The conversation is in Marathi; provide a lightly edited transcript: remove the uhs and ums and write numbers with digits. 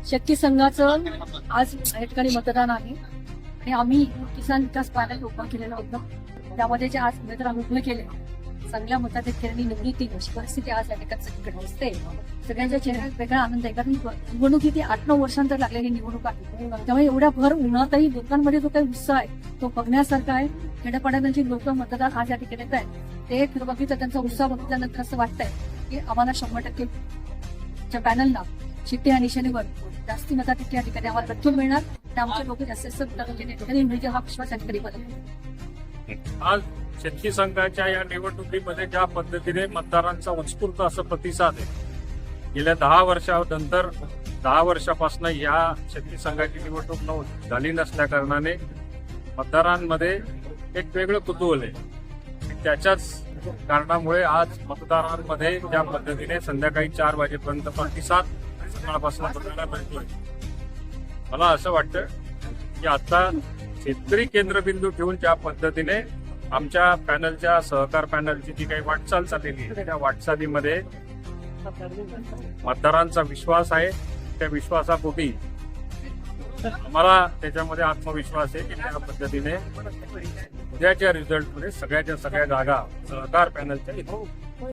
शक्ती संघाचं आज या ठिकाणी मतदान आहे आणि आम्ही किसान विकास पॅनल उभं केलेलं होतं. त्यामध्ये जे आज उमेदवार आम्ही उभे केले चांगल्या मताधिक्यांनी निवडून येतील अशी परिस्थिती आज या ठिकाणी सगळीकडे असते. सगळ्यांच्या चेहऱ्यात वेगळा आनंद आहे, कारण निवडणूक ही ती 8-9 वर्षांतर लागलेली निवडणूक आहे. त्यामुळे एवढ्या भर उन्हातही लोकांमध्ये जो काही उत्साह आहे तो बघण्यासारखा आहे. खेड्यापाड्यातील लोक मतदार आज या ठिकाणी येत आहेत, ते बघितलं त्यांचा उत्साह बघितल्यानंतर असं वाटतंय की आम्हाला 100% पॅनलला शिट्टी या निशाणीवर जास्ती मताधिक्य या ठिकाणी आम्हाला नक्की मिळणार. त्यामुळे लोक जास्तीत जास्त हा विश्वास या ठिकाणी बदल. आज शेतकी संघाच्या या निवडणुकीमध्ये ज्या पद्धतीने मतदारांचा उत्स्फूर्त असं प्रतिसाद आहे, गेल्या 10 वर्षानंतर 10 वर्षापासून या शेतकी संघाची निवडणूक झाली नसल्या कारणाने मतदारांमध्ये एक वेगळं कुतूहल आहे. त्याच्याच कारणामुळे आज मतदारांमध्ये ज्या पद्धतीने संध्याकाळी 4 वाजेपर्यंत प्रतिसाद सकाळपासून बघायला मिळतोय, मला असं वाटतं की आता शेतकरी केंद्रबिंदू ठेवून ज्या पद्धतीने आमच्या पॅनलच्या सहकार पॅनलची जी काही वाटचाल चाललेली आहे त्या वाटचालीमध्ये मतदारांचा विश्वास आहे. त्या विश्वासापोटी मला त्याच्यामध्ये आत्मविश्वास आहे की त्या पद्धतीने उद्याच्या रिझल्टमध्ये सगळ्याच्या सगळ्या जागा सहकार पॅनलच्या इथं